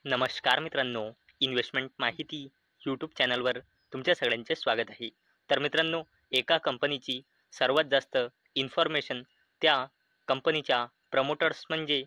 नमस्कार मित्रांनो, इन्व्हेस्टमेंट माहिती यूट्यूब चॅनलवर तुमच्या सगळ्यांचे स्वागत आहे. तर मित्रांनो, एका कंपनीची सर्वात जास्त इन्फॉर्मेशन त्या कंपनीच्या प्रमोटर्स म्हणजे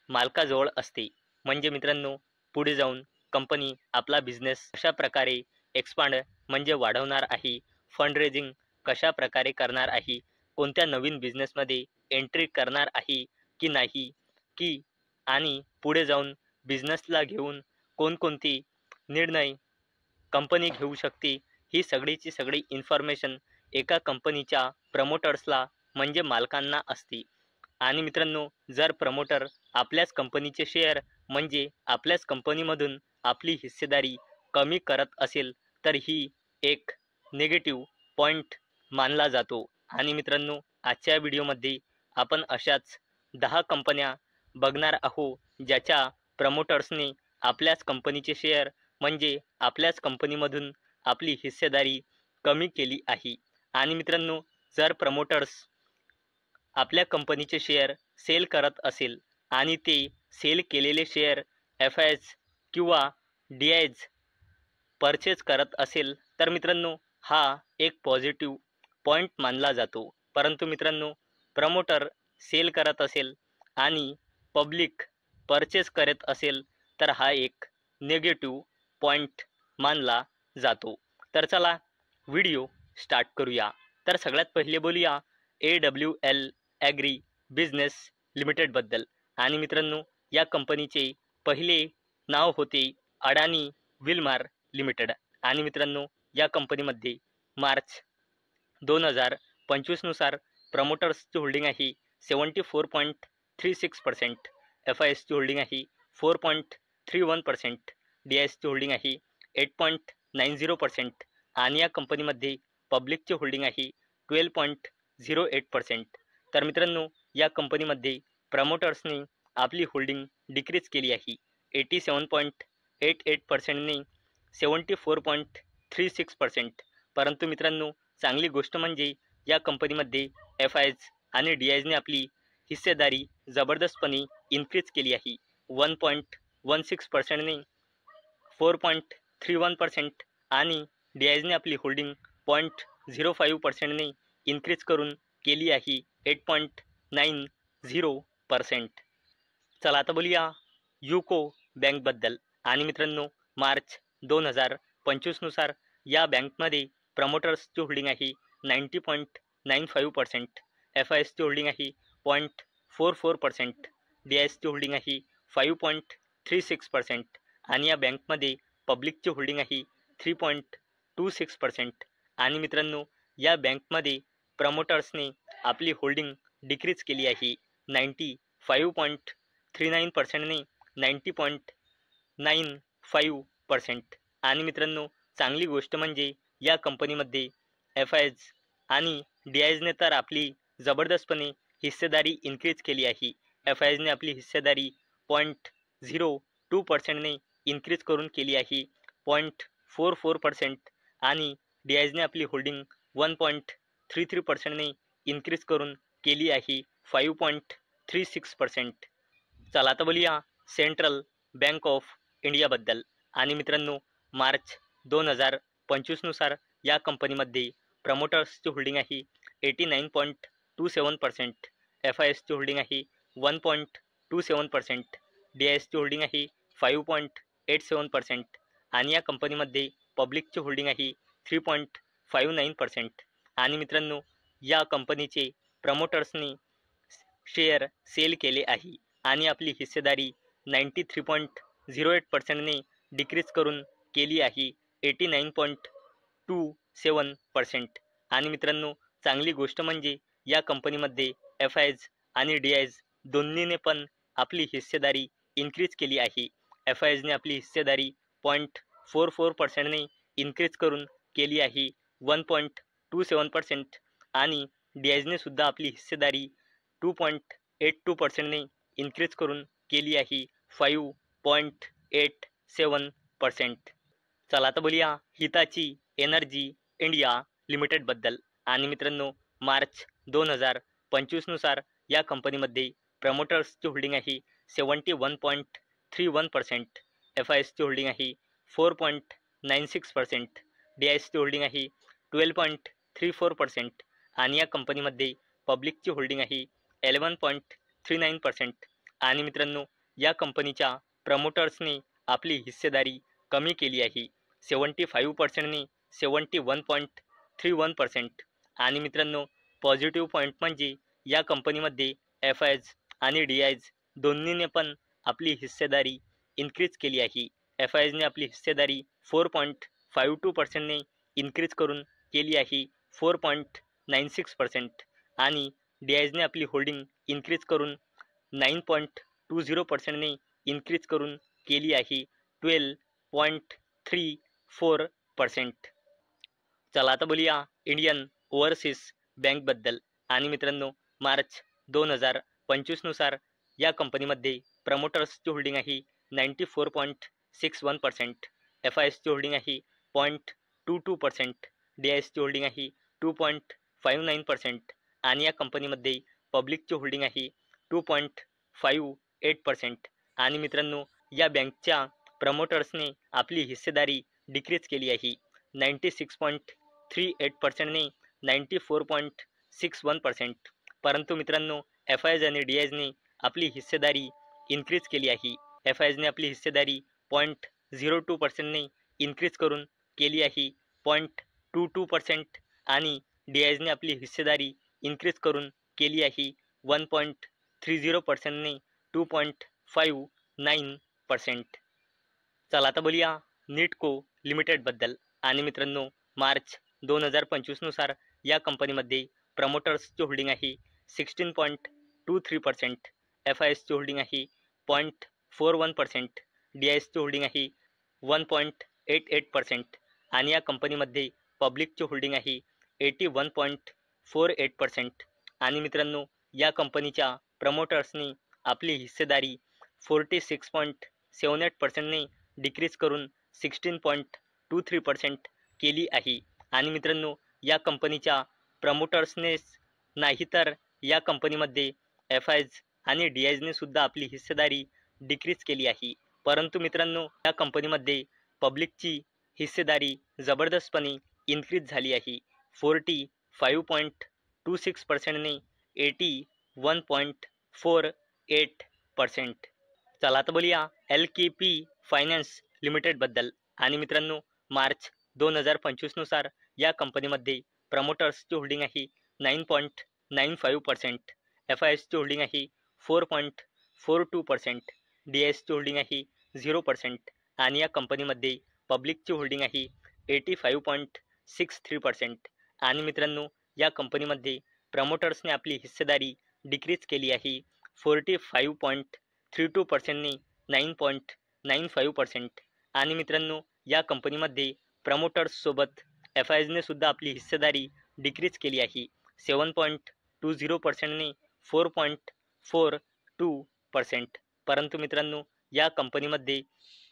मालकाजवळ असते. म्हणजे मित्रांनो, पुढे जाऊन कंपनी आपला बिझनेस कशा प्रकारे एक्सपांड म्हणजे वाढवणार आहे, फंड रेझिंग कशा प्रकारे करणार आहे, कोणत्या नवीन बिझनेसमध्ये एंट्री करणार आहे की नाही, की आणि पुढे जाऊन बिझनेसला घेऊन कोणकोणते निर्णय कंपनी घेऊ शकते, ही सगळीची सगळी इन्फॉर्मेशन एका कंपनीच्या प्रमोटर्सला म्हणजे मालकांना असते. आणि मित्रांनो, जर प्रमोटर आपल्याच कंपनीचे शेअर म्हणजे आपल्याच कंपनीमधून आपली हिस्सेदारी कमी करत असेल, तर ही एक निगेटिव्ह पॉईंट मानला जातो. आणि मित्रांनो, आजच्या व्हिडिओमध्ये आपण अशाच 10 कंपन्या बघणार आहोत, ज्याच्या प्रमोटर्सने आपल्याच कंपनीचे शेअर म्हणजे आपल्याच कंपनीमधून आपली हिस्सेदारी कमी केली आहे. आणि मित्रांनो, जर प्रमोटर्स आपल्या कंपनीचे शेअर सेल करत असेल आणि ते सेल केलेले शेअर एफ-आयज किंवा डी-आयज परचेज करत असेल, तर मित्रांनो, हा एक पॉझिटिव्ह पॉईंट मानला जातो. परंतु मित्रांनो, प्रमोटर सेल करत असेल आणि पब्लिक परचेस करत असेल, तर हा एक निगेटिव्ह पॉईंट मानला जातो. तर चला व्हिडिओ स्टार्ट करूया. तर सगळ्यात पहिले बोलूया AWL ॲग्री बिझनेस लिमिटेडबद्दल. आणि मित्रांनो, या कंपनीचे पहिले नाव होते अडानी विल्मार लिमिटेड. आणि मित्रांनो, या कंपनीमध्ये मार्च 2025 नुसार प्रमोटर्सची होल्डिंग आहे 74.36%, एफ-आयएसची होल्डिंग आहे 4.31%, डी-आयएसची होल्डिंग आहे 8.90% आणि या कंपनीमध्ये पब्लिकची होल्डिंग आहे 12.08%. तर मित्रांनो, या कंपनीमध्ये प्रमोटर्सने आपली होल्डिंग डिक्रीज केली आहे 87.88%ने 74.36%. परंतु मित्रांनो, चांगली गोष्ट म्हणजे या कंपनीमध्ये एफ-आयज आणि डी-आयजने आपली हिस्सेदारी जबरदस्तपणे इन्क्रीज केली आहे 1.16%ने 4.31% आणि डी-आयजने आपली होल्डिंग 0.05%ने इन्क्रीज करून केली आहे 8.90%. चला आता बोलूया युको बँकबद्दल. आणि मित्रांनो, मार्च 2025 नुसार या बँकमध्ये प्रमोटर्सची होल्डिंग आहे 90.95%, एफ-आयएसची होल्डिंग आहे 0.44%, डी-आयएसची होल्डिंग आहे 5.36% आणि या बँकमध्ये पब्लिकची होल्डिंग आहे 3.26%. आणि मित्रांनो, या बँकमध्ये प्रमोटर्सने आपली होल्डिंग डिक्रीज केली आहे 95.39%ने 90.95%. आणि मित्रांनो, चांगली गोष्ट म्हणजे या कंपनीमध्ये एफ-आयज आणि डी-आयजने तर आपली जबरदस्तपणे हिस्सेदारी इन्क्रीज केली आहे. एफ-आयजने आपली हिस्सेदारी 0.02%ने इन्क्रीज करून केली आहे 0.44% आणि डी-आयजने आपली होल्डिंग 1.33%ने इन्क्रीज करून केली आहे 5.36%. चला आता बोलूया सेंट्रल बँक ऑफ इंडियाबद्दल. आणि मित्रांनो, मार्च 2025 नुसार या कंपनीमध्ये प्रमोटर्सची होल्डिंग आहे 89.27%, एफ-आयएसची होल्डिंग आहे 1.27%, डी-आयएसची होल्डिंग आहे 5.87% आणि या कंपनीमध्ये पब्लिकची होल्डिंग आहे 3.59%. आणि मित्रांनो, या कंपनीचे प्रमोटर्सनी शेअर सेल केले आहे आणि आपली हिस्सेदारी 93.08%ने डिक्रीज करून केली आहे 89.27%. आणि मित्रांनो, चांगली गोष्ट म्हणजे या कंपनीमध्ये एफ-आयज आणि डी-आयज दोन्हीने पण आपली हिस्सेदारी इन्क्रीज केली आहे. एफ-आयजने आपली हिस्सेदारी 0.44%ने इन्क्रीज करून केली आहे 1.27% आणि डी-आयजने सुद्धा आपली हिस्सेदारी 2.82%ने इन्क्रीज करून केली आहे 5.87%. चला आता बोलूया हिताची एनर्जी इंडिया लिमिटेडबद्दल. आणि मित्रांनो, मार्च 2025 नुसार या कंपनीमध्ये प्रमोटर्सची होल्डिंग आहे 71.31%, एफ आय एसची होल्डिंग आहे 4.96%, डी आय एसची होल्डिंग आहे 12.34% आणि या कंपनीमध्ये पब्लिकची होल्डिंग आहे 11.39%. आणि मित्रांनो, या कंपनीच्या प्रमोटर्सने आपली हिस्सेदारी कमी केली आहे 75%ने 71.31%. आणि मित्रांनो, पॉझिटिव्ह पॉईंट म्हणजे या कंपनीमध्ये एफ आयज आणि डी आयज दोन्हीने पण आपली हिस्सेदारी इन्क्रीज केली आहे. एफ आयजने आपली हिस्सेदारी 4.52%ने इन्क्रीज करून केली आहे 4.96% आणि डी आयजने आपली होल्डिंग इन्क्रीज करून 9.20%ने इन्क्रीज करून केली आहे 12.34%. चला आता बोलूया इंडियन ओव्हरसीज बँकबद्दल. आणि मित्रांनो, मार्च 2025 नुसार या कंपनीमध्ये प्रमोटर्सची होल्डिंग आहे 94.61%, एफ आय एसची होल्डिंग आहे 0.22%, डी आय एसची होल्डिंग आहे 2.59% आणि या कंपनीमध्ये पब्लिकची होल्डिंग आहे 2.58%. आणि मित्रांनो, या बँकच्या प्रमोटर्सने आपली हिस्सेदारी डिक्रीज केली आहे 96.38%ने 94.61%. परंतु मित्रांनो, एफ आय एज आणि डी आयजने आपली हिस्सेदारी इन्क्रीज केली आहे. एफ आय एजने आपली हिस्सेदारी 0.02%ने इन्क्रीज करून केली आहे 0.22% आणि डी आयजने आपली हिस्सेदारी इन्क्रीज करून केली आहे 1.30%ने 2.59%. चला आता बोलूया नीटको लिमिटेडबद्दल. आणि मित्रांनो, मार्च 2025 नुसार या कंपनीमध्ये प्रमोटर्सची होल्डिंग आहे 16.23%, एफ आय एसची होल्डिंग आहे 0.41%, डी आय एसची होल्डिंग आहे 1.88% आणि या कंपनीमध्ये पब्लिकची होल्डिंग आहे 81.48%. आणि मित्रांनो, या कंपनीच्या प्रमोटर्सनी आपली हिस्सेदारी 46.78%ने डिक्रीज करून 16.23% केली आहे. आणि मित्रांनो, या कंपनीच्या प्रमोटर्सनेच नाही तर या कंपनीमध्ये एफ आयज आणि डी आयजने सुद्धा आपली हिस्सेदारी डिक्रीज केली आहे. परंतु मित्रांनो, या कंपनीमध्ये पब्लिकची हिस्सेदारी जबरदस्तपणे इन्क्रीज झाली आहे 45.26%ने 81.48%. चला आता बोलूया एल के पी फायनान्स लिमिटेडबद्दल. आणि मित्रांनो, मार्च 2025 नुसार या कंपनीमध्ये प्रमोटर्सची होल्डिंग आहे 9.95%, एफ आय एसची होल्डिंग आहे 4.42%, डी आय एसची होल्डिंग आहे 0% आणि या कंपनीमध्ये पब्लिकची होल्डिंग आहे 85.63%. आणि मित्रांनो, या कंपनीमध्ये प्रमोटर्सने आपली हिस्सेदारी डिक्रीज केली आहे 45.32%ने 9.95%. आणि मित्रांनो, या कंपनीमध्ये प्रमोटर्ससोबत एफ आय एजने सुद्धा आपली हिस्सेदारी डिक्रीज केली आहे 7.20%ने 4.42%. परंतु मित्रांनो, या कंपनीमध्ये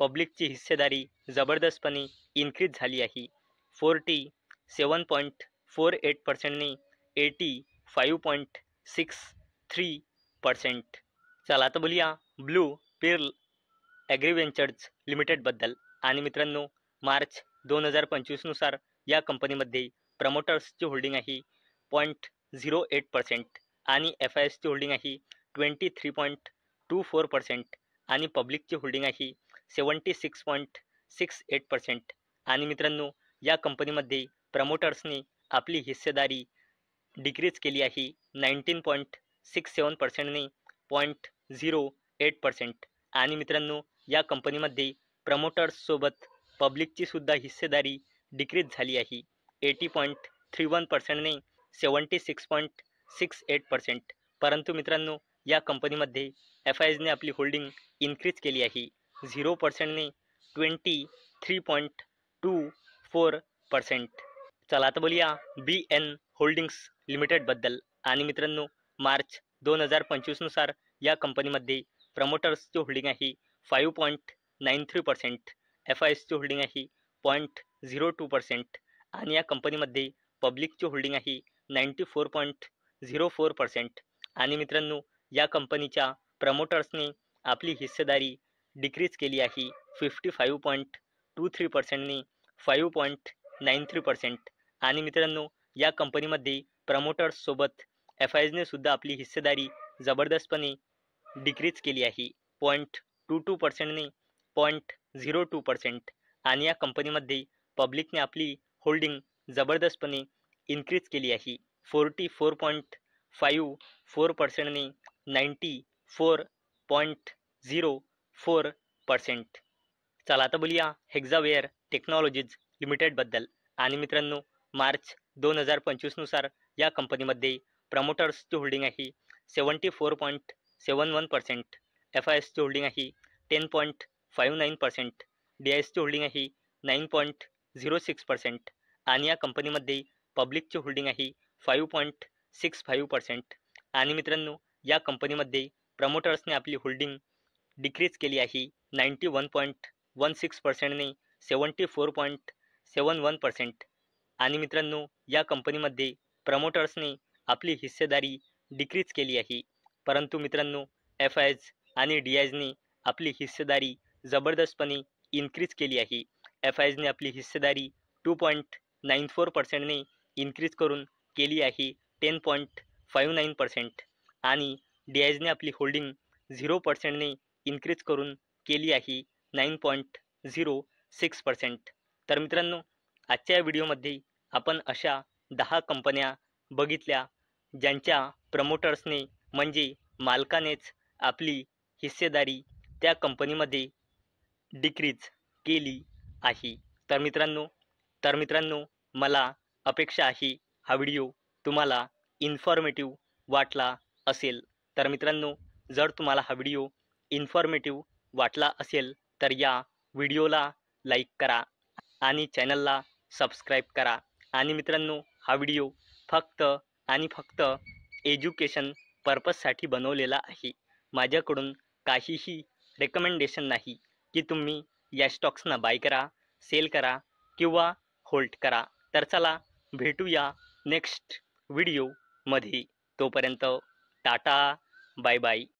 पब्लिकची हिस्सेदारी जबरदस्तपणे इन्क्रीज झाली आहे 47.48%ने 85.63%. चला आता बोलूया ब्लू पिर्ल ॲग्रीव्हेंचर्स लिमिटेडबद्दल. आणि मित्रांनो, मार्च 2025 नुसार या कंपनीमध्ये प्रमोटर्सची होल्डिंग आहे 0.08% आणि एफ आय एसची होल्डिंग आहे 23.24% आणि पब्लिकची होल्डिंग आहे 76.68%. आणि मित्रांनो, या कंपनीमध्ये प्रमोटर्सने आपली हिस्सेदारी डिक्रीज केली आहे 19.67%ने 0.08%. आणि मित्रांनो, या कंपनीमध्ये प्रमोटर्ससोबत पब्लिकची सुद्धा हिस्सेदारी डिक्रीज झाली आहे 80.31%ने 76.68%. परंतु मित्रांनो, या कंपनीमध्ये एफ आय एजने आपली होल्डिंग इन्क्रीज केली आहे 0%ने 23.24%. चला आता बोलूया बी एन होल्डिंग्स लिमिटेडबद्दल. आणि मित्रांनो, मार्च 2025 नुसार या कंपनीमध्ये प्रमोटर्सची होल्डिंग आहे 5.93%, एफ आय एसची होल्डिंग आहे 0.02% आणि या कंपनीमध्ये पब्लिकची होल्डिंग आहे 94.04%. आणि मित्रांनो, या कंपनीच्या प्रमोटर्सने आपली हिस्सेदारी डिक्रीज केली आहे 55.23%ने 5.93%. आणि मित्रांनो, या कंपनीमध्ये प्रमोटर्ससोबत FISने सुद्धा आपली हिस्सेदारी जबरदस्तपणे डिक्रीज केली आहे 0.22%ने 0.02%. आणि या कंपनीमध्ये पब्लिकने आपली होल्डिंग जबरदस्तपणे इन्क्रीज केली आहे 44.54%ने 94.04%. चला आता बोलूया हेक्झावेअर टेक्नॉलॉजीज लिमिटेडबद्दल. आणि मित्रांनो, मार्च 2025 नुसार या कंपनीमध्ये प्रमोटर्सची होल्डिंग आहे 74.71%, FISची होल्डिंग आहे 10.59%, DISची होल्डिंग आहे 9.06%. आणि या कंपनीमध्ये पब्लिकची होल्डिंग आहे 5.65%. आणि मित्रांनो, या कंपनीमध्ये प्रमोटर्सने आपली होल्डिंग डिक्रीज केली आहे 91.16%ने 74.71%. आणि मित्रांनो, या कंपनीमध्ये प्रमोटर्सने आपली हिस्सेदारी डिक्रीज केली आहे, परंतु मित्रांनो FIS आणि DISने आपली हिस्सेदारी जबरदस्तपणे इन्क्रीज केली आहे. FISने आपली हिस्सेदारी 2.94%ने इन्क्रीज करून केली आहे 10.59%. आणि DISने आपली होल्डिंग 0%ने इन्क्रीज करून केली आहे 9.06%. तर मित्रांनो, आजच्या या व्हिडिओमध्ये आपण अशा 10 कंपन्या बघितल्या ज्यांच्या प्रमोटर्सने म्हणजे मालकानेच आपली हिस्सेदारी त्या कंपनीमध्ये डिक्रीज केली आहे. तर मित्रांनो, मला अपेक्षा आहे हा व्हिडिओ तुम्हाला इन्फॉर्मेटिव्ह वाटला असेल. तर मित्रांनो, जर तुम्हाला हा व्हिडिओ इन्फॉर्मेटिव्ह वाटला असेल तर या व्हिडिओला लाईक करा आणि चॅनलला सबस्क्राईब करा. आणि मित्रांनो, हा व्हिडिओ फक्त आणि फक्त एज्युकेशन पर्पजसाठी बनवलेला आहे. माझ्याकडून काहीही रेकमेंडेशन नाही की तुम्ही या स्टॉक्सना बाय करा, सेल करा किंवा होल्ड करा. तर चला भेटूया नेक्स्ट व्हिडिओमध्ये. तोपर्यंत टाटा, बाय बाय.